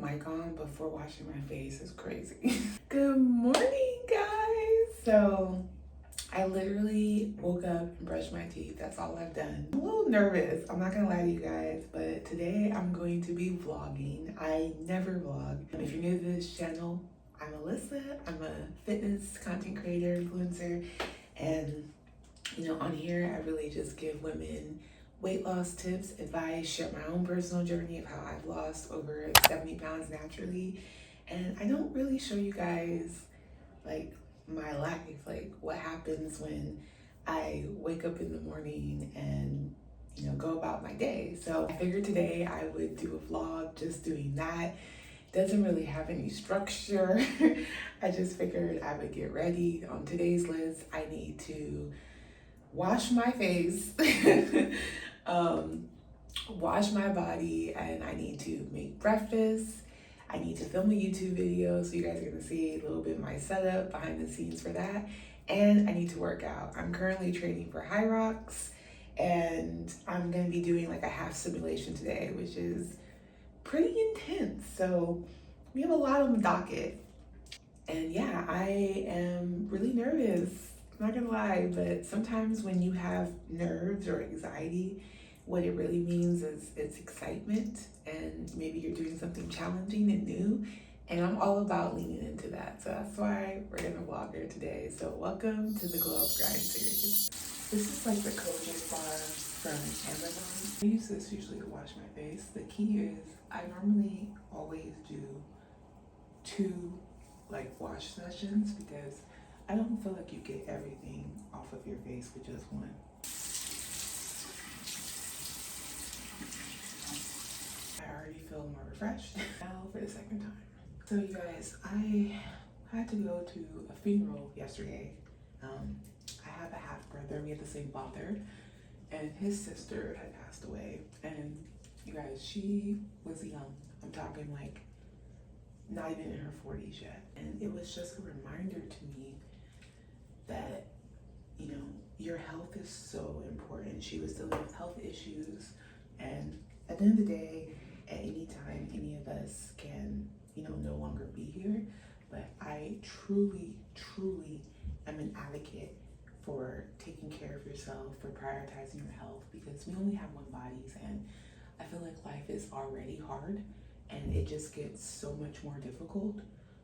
mic on before washing my face is crazy. Good morning, guys. So I literally woke up and brushed my teeth. That's all I've done. I'm a little nervous, I'm not gonna lie to you guys, but today I'm going to be vlogging. I never vlog. If you're new to this channel, I'm Alyssa. I'm a fitness content creator, influencer, and on here I really just give women weight loss tips, advice, share my own personal journey of how I've lost over 70 pounds naturally. And I don't really show you guys like my life, like what happens when I wake up in the morning and go about my day. So I figured today I would do a vlog just doing that. Doesn't really have any structure. I just figured I would get ready. On today's list, I need to wash my face, wash my body, and I need to make breakfast. I need to film a YouTube video, so you guys are gonna see a little bit of my setup behind the scenes for that. And I need to work out. I'm currently training for Hyrox, and I'm gonna be doing like a half simulation today, which is pretty intense. So we have a lot on the docket. And yeah, I am really nervous. I'm not gonna lie, but sometimes when you have nerves or anxiety, what it really means is it's excitement, and maybe you're doing something challenging and new, and I'm all about leaning into that. So that's why we're gonna vlog here today. So welcome to the Glow Up Grind series. This is like the Kojic bar from Amazon. I use this usually to wash my face. The key is I normally always do 2 like wash sessions because I don't feel like you get everything off of your face with just one. I already feel more refreshed. Now for the second time. So you guys, I had to go to a funeral yesterday. I have a half brother, we have the same father, and his sister had passed away. And you guys, she was young. I'm talking like not even in her 40s yet. And it was just a reminder to me that, your health is so important. She was dealing with health issues, and at the end of the day, at any time, any of us can, no longer be here. But I truly, truly am an advocate for taking care of yourself, for prioritizing your health, because we only have one bodies, and I feel like life is already hard, and it just gets so much more difficult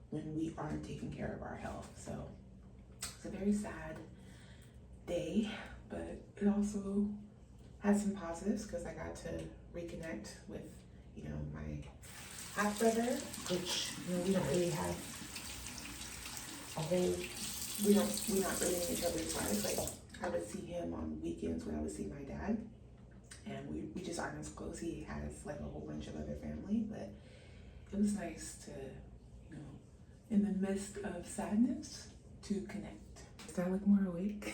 when we aren't taking care of our health. So it's a very sad day, but it also had some positives because I got to reconnect with, my half brother, which we don't really have a whole. We're not really in each other's lives. Like I would see him on weekends when I would see my dad, and we just aren't as close. He has like a whole bunch of other family, but it was nice to, in the midst of sadness, to connect. Does I look more awake?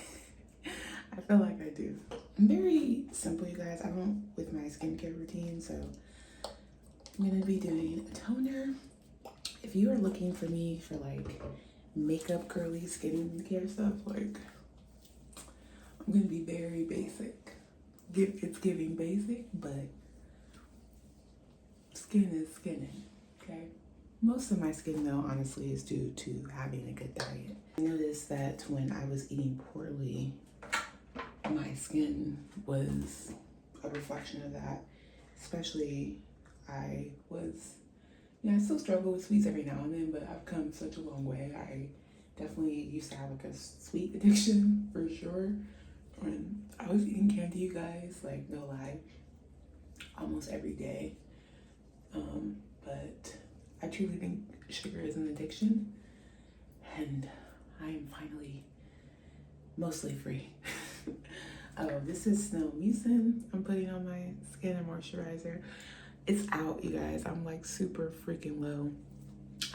I feel like I do. I'm very simple, you guys. I don't with my skincare routine, so I'm gonna be doing a toner. If you are looking for me for like makeup, curly skincare stuff, like I'm gonna be very basic. It's giving basic, but skin is skinning, okay? Most of my skin though, honestly, is due to having a good diet. I noticed that when I was eating poorly, my skin was a reflection of that. Especially I still struggle with sweets every now and then, but I've come such a long way. I definitely used to have like a sweet addiction for sure. When I was eating candy, you guys, like no lie, almost every day. But I truly think sugar is an addiction, and I am finally mostly free. This is Snow Mucin I'm putting on my skin and moisturizer. It's out, you guys. I'm like super freaking low.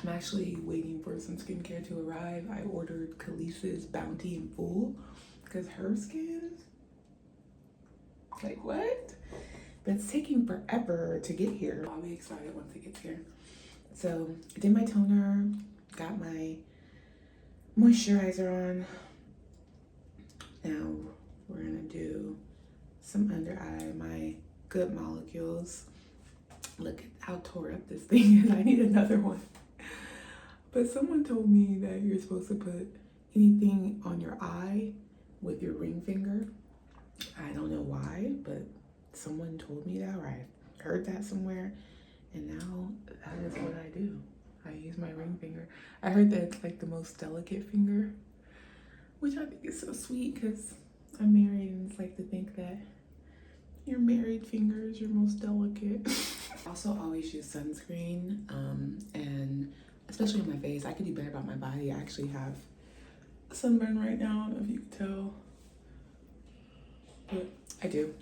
I'm actually waiting for some skincare to arrive. I ordered Khaleesi's Bounty in Full because her skin, like what? But it's taking forever to get here. I'll be excited once it gets here. So I did my toner, got my moisturizer on. Now we're gonna do some under eye, my Good Molecules. Look at how tore up this thing is. I need another one. But someone told me that you're supposed to put anything on your eye with your ring finger. I don't know why, but someone told me that, or I heard that somewhere, and now that is what I do. I use my ring finger. I heard that it's like the most delicate finger, which I think is so sweet because I'm married and it's like to think that your married finger is your most delicate. I also always use sunscreen, and especially on my face. I could do better about my body. I actually have sunburn right now. I don't know if you can tell, but I do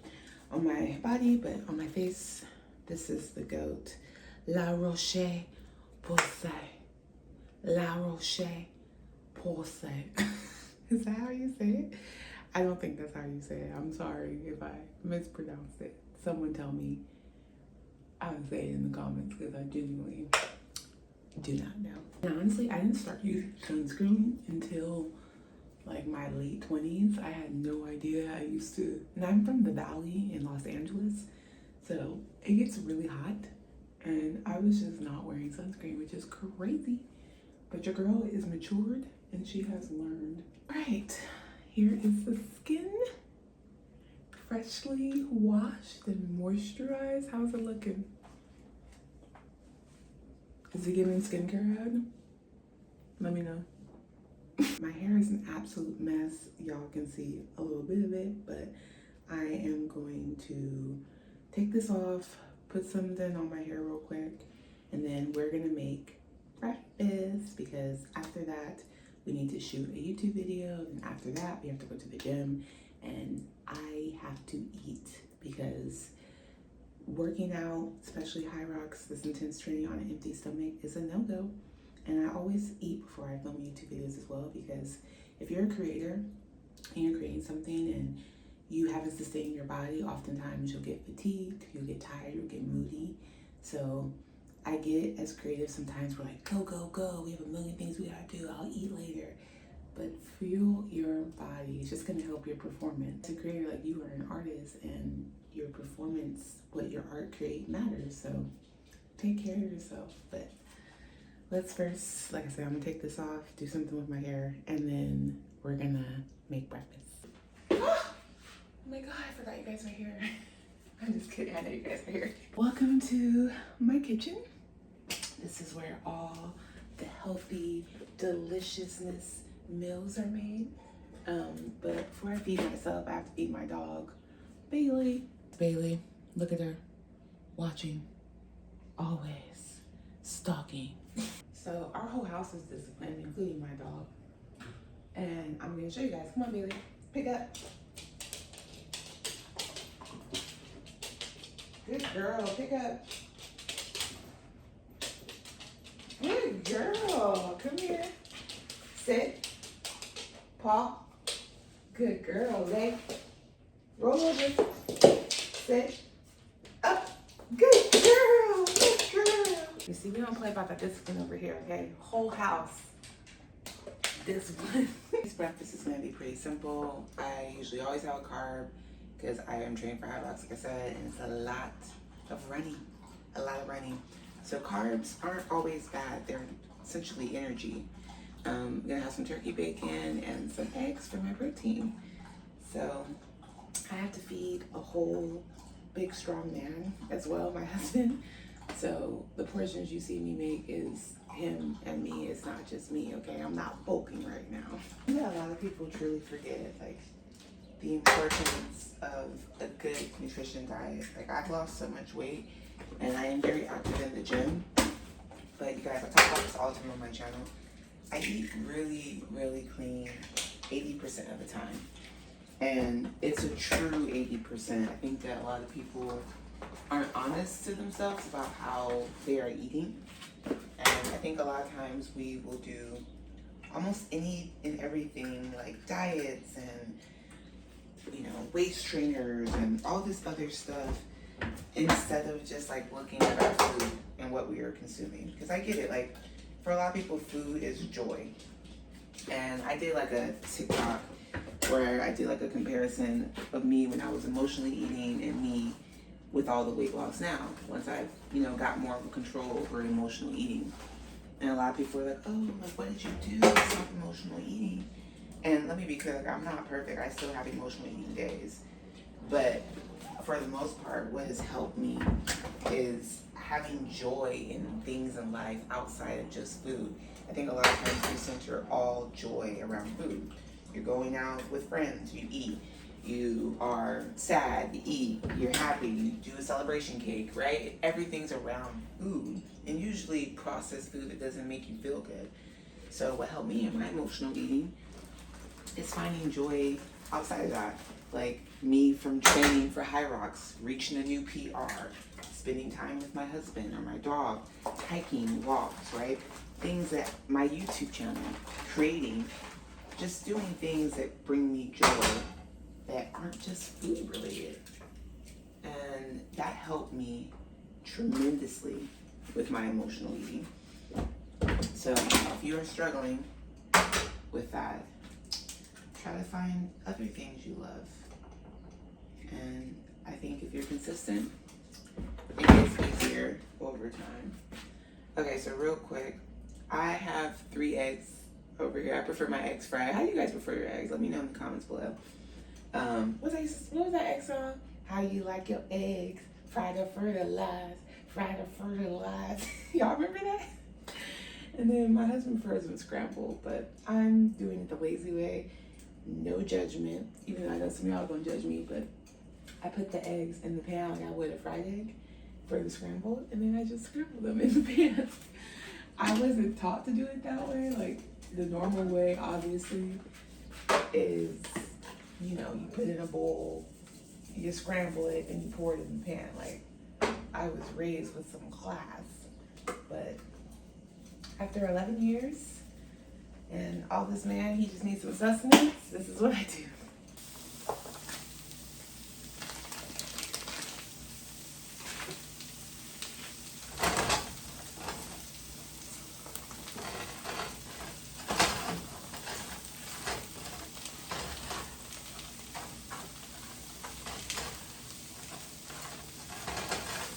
on my body, but on my face, this is the GOAT. La Roche-Posay. La Roche-Posay. Is that how you say it? I don't think that's how you say it. I'm sorry if I mispronounced it. Someone tell me. I would say it in the comments because I genuinely do not know. And honestly, I didn't start using sunscreen until like my late 20s. I had no idea. And I'm from the Valley in Los Angeles, so it gets really hot, and I was just not wearing sunscreen, which is crazy. But your girl is matured and she has learned. All right, here is the skin. Freshly washed and moisturized. How's it looking? Is it giving skincare ad? Let me know. My hair is an absolute mess. Y'all can see a little bit of it, but I am going to take this off, put something on my hair real quick, and then we're gonna make breakfast because after that, we need to shoot a YouTube video, and after that, we have to go to the gym, and I have to eat because working out, especially Hyrox, this intense training on an empty stomach is a no-go. And I always eat before I film YouTube videos as well, because if you're a creator and you're creating something and you haven't sustained your body, oftentimes you'll get fatigued, you'll get tired, you'll get moody. So I get as creative sometimes, we're like, go, go, go. We have a million things we gotta do. I'll eat later. But fuel your body. It's just gonna help your performance. As a creator, like you are an artist, and your performance, what your art create matters. So take care of yourself. But let's first, like I said, I'm gonna take this off, do something with my hair, and then we're gonna make breakfast. Oh my God, I forgot you guys are here. I'm just kidding, I know you guys are here. Welcome to my kitchen. This is where all the healthy deliciousness meals are made. But before I feed myself, I have to feed my dog, Bailey. Bailey, look at her, watching, always stalking. So our whole house is disciplined, including my dog. And I'm gonna show you guys. Come on, Bailey, pick up. Good girl, pick up. Good girl, come here. Sit, paw. Good girl, leg. Roll over. Sit, up. Good girl, good girl. You see, we don't play about that discipline over here, okay? Whole house discipline. This breakfast is gonna be pretty simple. I usually always have a carb because I am trained for Hyrox, like I said, and it's a lot of running. So carbs aren't always bad. They're essentially energy. I'm gonna have some turkey bacon and some eggs for my protein. So I have to feed a whole big strong man as well, my husband. So the portions you see me make is him and me. It's not just me, okay? I'm not bulking right now. Yeah, a lot of people truly forget like the importance of a good nutrition diet. Like I've lost so much weight and I am very active in the gym. But you guys, I talk about this all the time on my channel. I eat really, really clean 80% of the time. And it's a true 80%. I think that a lot of people aren't honest to themselves about how they are eating. And I think a lot of times we will do almost any and everything, like diets and, you know, waist trainers and all this other stuff, instead of just like looking at our food and what we are consuming. Because I get it, like for a lot of people, food is joy. And I did like a TikTok where I did like a comparison of me when I was emotionally eating and me with all the weight loss now, once I've, got more of a control over emotional eating. And a lot of people are like, oh, like, what did you do to stop emotional eating? And let me be clear, like, I'm not perfect. I still have emotional eating days. But for the most part, what has helped me is having joy in things in life outside of just food. I think a lot of times we center all joy around food. You're going out with friends, you eat. You are sad, you eat. You're happy, you do a celebration cake, right? Everything's around food, and usually processed food that doesn't make you feel good. So what helped me in my emotional eating is finding joy outside of that. Like me from training for Hyrox, reaching a new PR, spending time with my husband or my dog, hiking, walks, right? Things that my YouTube channel, creating, just doing things that bring me joy that aren't just food related. And that helped me tremendously with my emotional eating. So if you are struggling with that, try to find other things you love. And I think if you're consistent, it gets easier over time. Okay, so real quick, I have 3 eggs over here. I prefer my eggs fried. How do you guys prefer your eggs? Let me know in the comments below. What was that egg song? How you like your eggs? Fried or fertilized. Fried or fertilized. Y'all remember that? And then my husband prefers them scrambled, but I'm doing it the lazy way. No judgment, even though I know some of y'all are gonna judge me, but I put the eggs in the pan like I would a fried egg for the scrambled, and then I just scramble them in the pan. I wasn't taught to do it that way. Like, the normal way, obviously, is, you put it in a bowl, you scramble it, and you pour it in the pan. Like, I was raised with some class, but after 11 years, and all this man, he just needs some sustenance, this is what I do.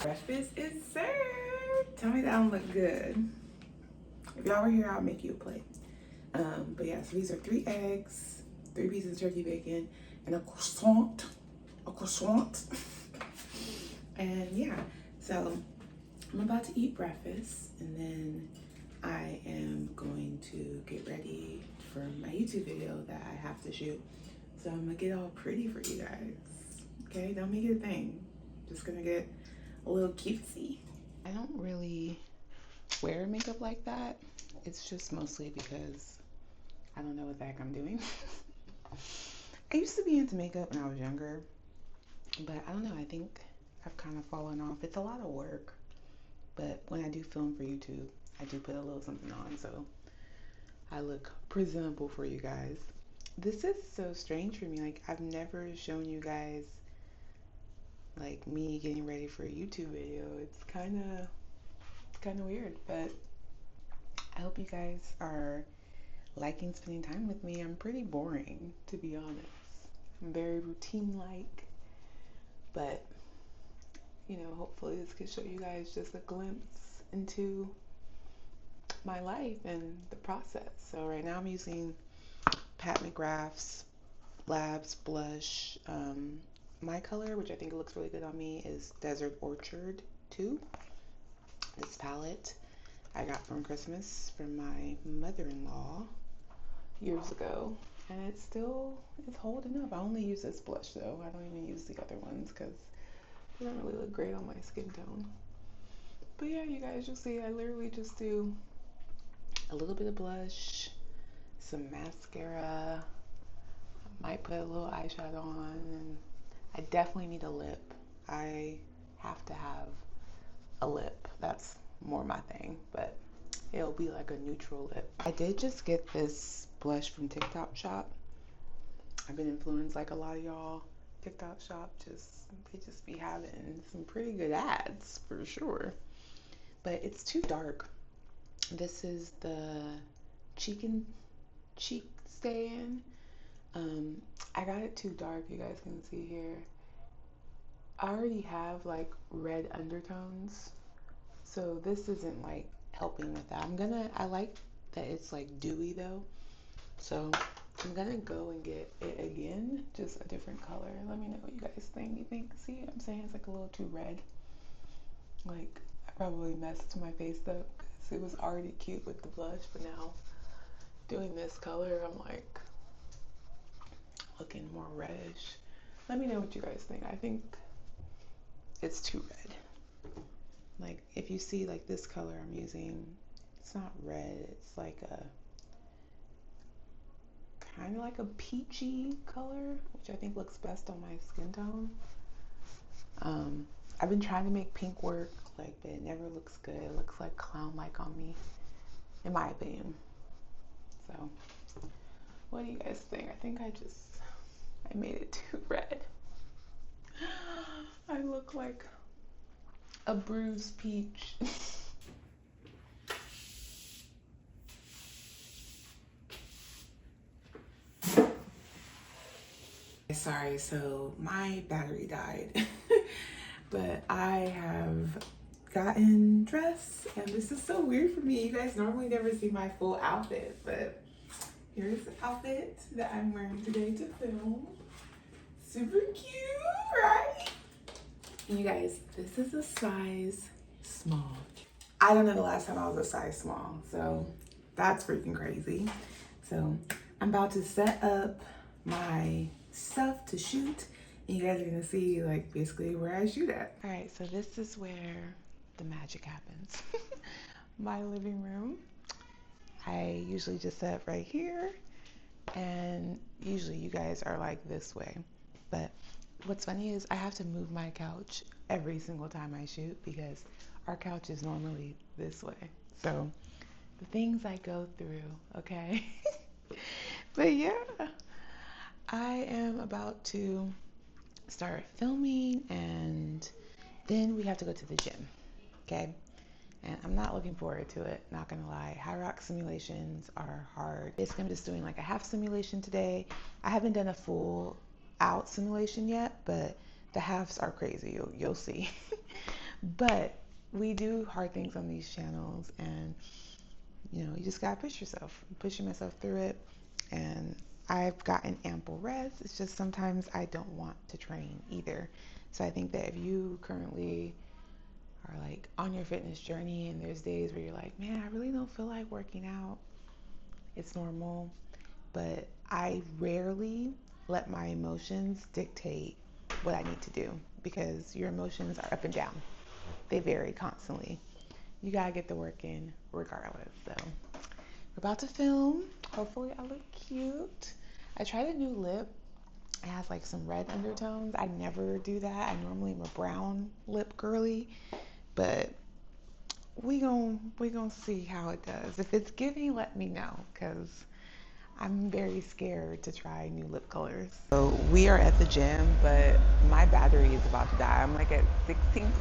Breakfast is served. Tell me that don't look good. If y'all were here, I'll make you a plate. But yeah, so these are 3 eggs, 3 pieces of turkey bacon, and a croissant. And yeah, so I'm about to eat breakfast, and then I am going to get ready for my YouTube video that I have to shoot. So I'm gonna get all pretty for you guys. Okay, don't make it a thing. Just gonna get a little cutesy. I don't really wear makeup like that. It's just mostly because I don't know what the heck I'm doing. I used to be into makeup when I was younger, but I don't know, I think I've kind of fallen off. It's a lot of work, but when I do film for YouTube, I do put a little something on so I look presentable for you guys. This is so strange for me. Like, I've never shown you guys like me getting ready for a YouTube video. It's kind of weird, but I hope you guys are liking spending time with me. I'm pretty boring, to be honest. I'm very routine-like, but hopefully this could show you guys just a glimpse into my life and the process. So right now I'm using Pat McGrath's Labs blush. My color, which I think looks really good on me, is Desert Orchard 2. This palette I got from Christmas from my mother-in-law years ago, and it's holding up. I only use this blush though. I don't even use the other ones because they don't really look great on my skin tone. But yeah, you guys, you'll see I literally just do a little bit of blush, some mascara, might put a little eyeshadow on, and I definitely need a lip. I have to have a lip. That's more my thing, but it'll be like a neutral lip. I did just get this blush from TikTok Shop. I've been influenced like a lot of y'all. TikTok Shop, they just be having some pretty good ads for sure. But it's too dark. This is the cheek stand. I got it too dark, you guys can see here. I already have like red undertones, so this isn't like helping with that. I like that it's like dewy though, so I'm gonna go and get it again, just a different color. Let me know what you guys think. You think, see what I'm saying? It's like a little too red. Like, I probably messed my face up because it was already cute with the blush, but now doing this color, I'm like looking more reddish. Let me know what you guys think. I think it's too red. Like, if you see like this color I'm using, it's not red, it's like a kind of like a peachy color, which I think looks best on my skin tone. I've been trying to make pink work, like, but it never looks good. It looks like clown-like on me, in my opinion. So, what do you guys think? I think I made it too red. I look like a bruised peach. Sorry, so my battery died, but I have gotten dressed, and this is so weird for me. You guys normally never see my full outfit, but here's the outfit that I'm wearing today to film. Super cute, right? You guys, this is a size small. I don't know the last time I was a size small, so that's freaking crazy. So I'm about to set up my stuff to shoot, and you guys are gonna see like basically where I shoot at. All right, so this is where the magic happens. My living room. I usually just set up right here, and usually you guys are like this way. But what's funny is I have to move my couch every single time I shoot because our couch is normally this way. So the things I go through, okay? But yeah, I am about to start filming, and then we have to go to the gym, okay? And I'm not looking forward to it, not gonna lie. Hyrox simulations are hard. Basically, I'm just doing like a half simulation today. I haven't done a full out simulation yet, but the halves are crazy, you'll see. But we do hard things on these channels, and you know, you just gotta push yourself. I'm pushing myself through it, and I've gotten ample rest. It's just sometimes I don't want to train either. So I think that if you currently are like on your fitness journey and there's days where you're like, man, I really don't feel like working out, it's normal. But I rarely let my emotions dictate what I need to do, because your emotions are up and down. They vary constantly. You gotta get the work in regardless. So we're about to film. Hopefully I look cute. I tried a new lip. It has like some red undertones. I never do that. I normally am a brown lip girly, but we gon' see how it does. If it's giving, let me know, because I'm very scared to try new lip colors. So we are at the gym, but my battery is about to die. I'm like at 16%.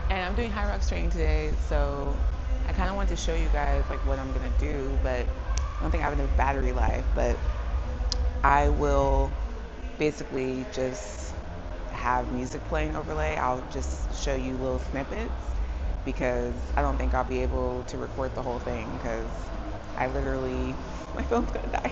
And I'm doing Hyrox training today, so I kind of want to show you guys like what I'm gonna do, but I don't think I have enough battery life. But I will basically just have music playing overlay. I'll just show you little snippets because I don't think I'll be able to record the whole thing because I literally, my phone's gonna die.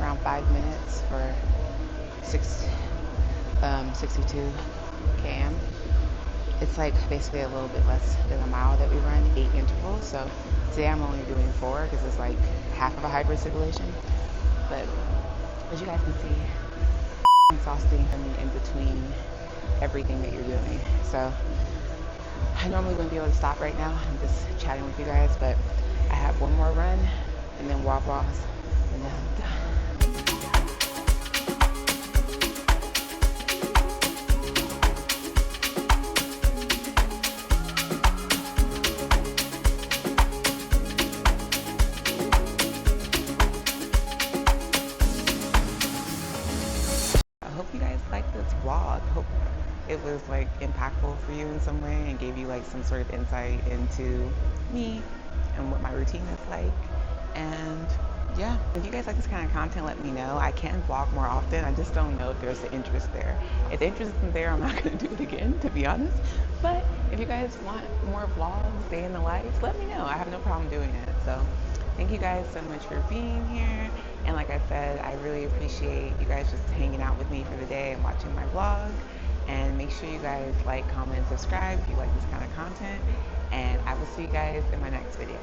Around 5 minutes for 62 km. It's like basically a little bit less than a mile that we run, 8 intervals. So today I'm only doing 4 because it's like half of a hybrid simulation. But as you guys can see, exhausting in between everything that you're doing. So I normally wouldn't be able to stop right now. I'm just chatting with you guys, but I have one more run and then Wawa's, and then I'm done. I hope you guys liked this vlog. Hope it was like impactful for you in some way and gave you like some sort of insight into me and what my routine is like. And yeah, if you guys like this kind of content, let me know. I can vlog more often. I just don't know if there's the interest there. If the interest isn't there, I'm not going to do it again, to be honest. But if you guys want more vlogs, day in the life, let me know. I have no problem doing it. So thank you guys so much for being here. And like I said, I really appreciate you guys just hanging out with me for the day and watching my vlog. And make sure you guys like, comment, subscribe if you like this kind of content. And I will see you guys in my next video.